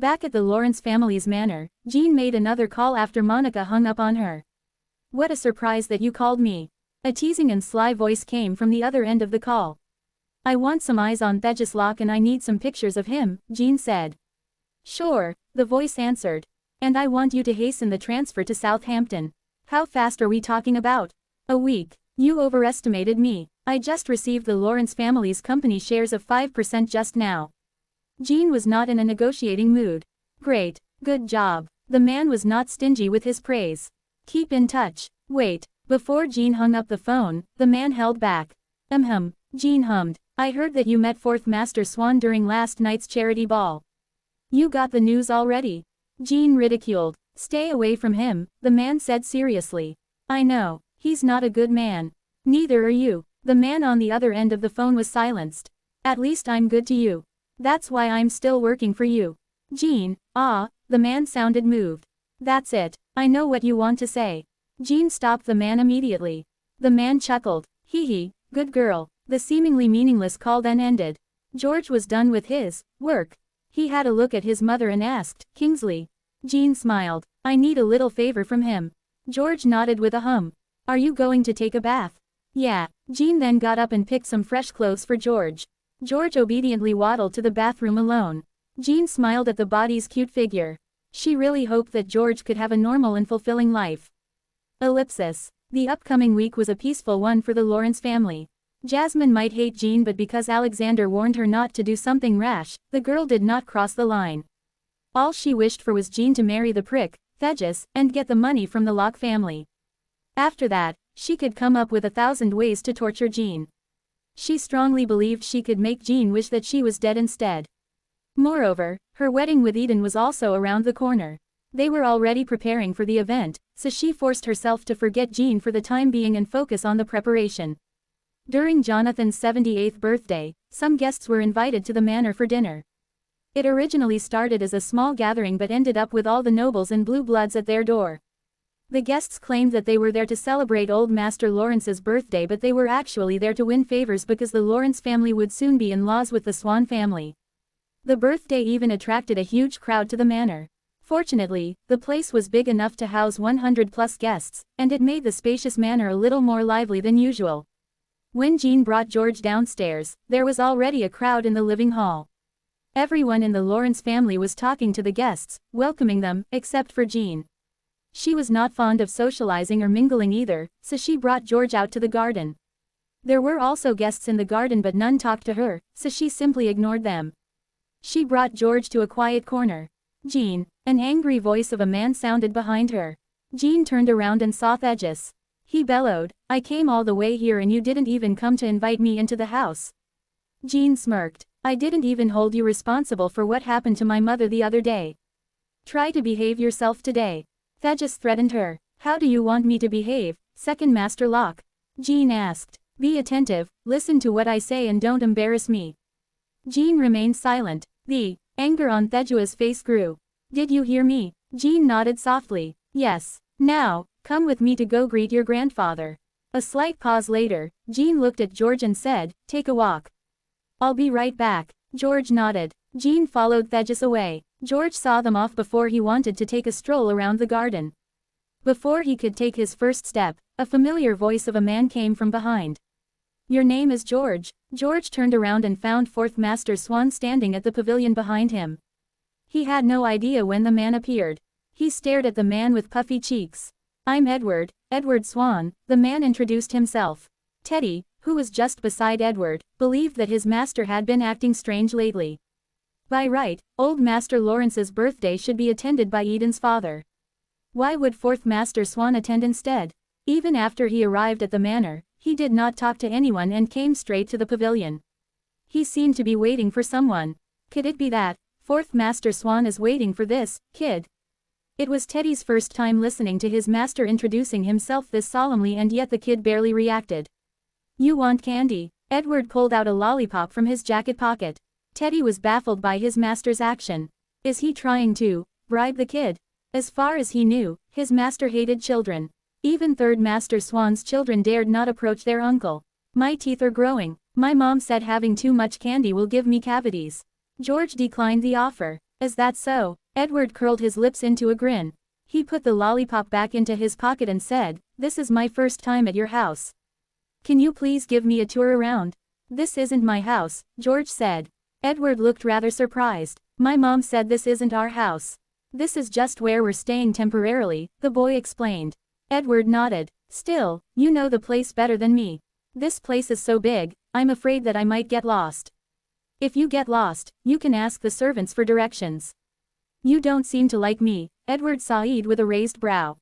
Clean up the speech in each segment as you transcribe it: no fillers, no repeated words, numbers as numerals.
Back at the Lawrence family's manor, Jean made another call after Monica hung up on her. "What a surprise that you called me." A teasing and sly voice came from the other end of the call. "I want some eyes on Thegis Locke and I need some pictures of him," Jean said. "Sure," the voice answered. "And I want you to hasten the transfer to Southampton. How fast are we talking about?" "A week. You overestimated me. I just received the Lawrence family's company shares of 5% just now." Jean was not in a negotiating mood. "Great. Good job." The man was not stingy with his praise. "Keep in touch." "Wait." Before Jean hung up the phone, the man held back. Jean hummed. "I heard that you met Fourth Master Swan during last night's charity ball." "You got the news already?" Jean ridiculed. "Stay away from him," the man said seriously. "I know. He's not a good man." "Neither are you." The man on the other end of the phone was silenced. "At least I'm good to you. That's why I'm still working for you." "Jean, the man sounded moved. "That's it. I know what you want to say." Jean stopped the man immediately. The man chuckled. "Hee, good girl." The seemingly meaningless call then ended. George was done with his work. He had a look at his mother and asked, "Kingsley?" Jean smiled. "I need a little favor from him." George nodded with a hum. "Are you going to take a bath?" "Yeah." Jean then got up and picked some fresh clothes for George. George obediently waddled to the bathroom alone. Jean smiled at the body's cute figure. She really hoped that George could have a normal and fulfilling life. Ellipsis. The upcoming week was a peaceful one for the Lawrence family. Jasmine might hate Jean, but because Alexander warned her not to do something rash, the girl did not cross the line. All she wished for was Jean to marry the prick, Thegis, and get the money from the Locke family. After that, she could come up with 1,000 ways to torture Jean. She strongly believed she could make Jean wish that she was dead instead. Moreover, her wedding with Eden was also around the corner. They were already preparing for the event, so she forced herself to forget Jean for the time being and focus on the preparation. During Jonathan's 78th birthday, some guests were invited to the manor for dinner. It originally started as a small gathering but ended up with all the nobles and blue bloods at their door. The guests claimed that they were there to celebrate Old Master Lawrence's birthday, but they were actually there to win favors because the Lawrence family would soon be in-laws with the Swan family. The birthday even attracted a huge crowd to the manor. Fortunately, the place was big enough to house 100+ guests, and it made the spacious manor a little more lively than usual. When Jean brought George downstairs, there was already a crowd in the living hall. Everyone in the Lawrence family was talking to the guests, welcoming them, except for Jean. She was not fond of socializing or mingling either, so she brought George out to the garden. There were also guests in the garden but none talked to her, so she simply ignored them. She brought George to a quiet corner. "Jean," an angry voice of a man sounded behind her. Jean turned around and saw Thegis. He bellowed, "I came all the way here and you didn't even come to invite me into the house." Jean smirked. "I didn't even hold you responsible for what happened to my mother the other day. Try to behave yourself today." Thegis threatened her. "How do you want me to behave, Second Master Locke?" Jean asked. "Be attentive, listen to what I say and don't embarrass me." Jean remained silent. The anger on Thejua's face grew. "Did you hear me?" Jean nodded softly. "Yes. Now, come with me to go greet your grandfather." A slight pause later, Jean looked at George and said, "Take a walk." "I'll be right back." George nodded. Jean followed Thegis away. George saw them off before he wanted to take a stroll around the garden. Before he could take his first step, a familiar voice of a man came from behind. "Your name is George." George turned around and found Fourth Master Swan standing at the pavilion behind him. He had no idea when the man appeared. He stared at the man with puffy cheeks. "I'm Edward Swan," the man introduced himself. Teddy, who was just beside Edward, believed that his master had been acting strange lately. By right, Old Master Lawrence's birthday should be attended by Eden's father. Why would Fourth Master Swan attend instead? Even after he arrived at the manor, he did not talk to anyone and came straight to the pavilion. He seemed to be waiting for someone. Could it be that Fourth Master Swan is waiting for this kid? It was Teddy's first time listening to his master introducing himself this solemnly, and yet the kid barely reacted. "You want candy?" Edward pulled out a lollipop from his jacket pocket. Teddy was baffled by his master's action. Is he trying to bribe the kid? As far as he knew, his master hated children. Even Third Master Swan's children dared not approach their uncle. "My teeth are growing. My mom said having too much candy will give me cavities." George declined the offer. Is that so? Edward curled his lips into a grin. He put the lollipop back into his pocket and said, "This is my first time at your house. Can you please give me a tour around?" "This isn't my house," George said. Edward looked rather surprised. "My mom said this isn't our house. This is just where we're staying temporarily," the boy explained. Edward nodded. "Still, you know the place better than me. This place is so big, I'm afraid that I might get lost." "If you get lost, you can ask the servants for directions." "You don't seem to like me," Edward sighed with a raised brow.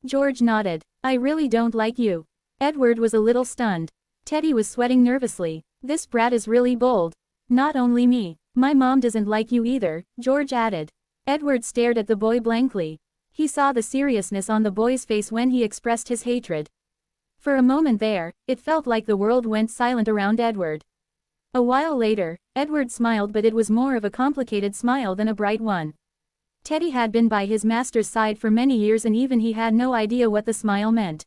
George nodded. "I really don't like you." Edward was a little stunned. Teddy was sweating nervously. "This brat is really bold." "Not only me. My mom doesn't like you either," George added. Edward stared at the boy blankly. He saw the seriousness on the boy's face when he expressed his hatred. For a moment there, it felt like the world went silent around Edward. A while later, Edward smiled, but it was more of a complicated smile than a bright one. Teddy had been by his master's side for many years and even he had no idea what the smile meant.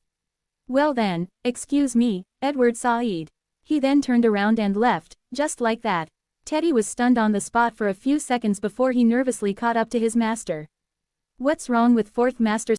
"Well then, excuse me," Edward sighed. He then turned around and left, just like that. Teddy was stunned on the spot for a few seconds before he nervously caught up to his master. "What's wrong with fourth master?"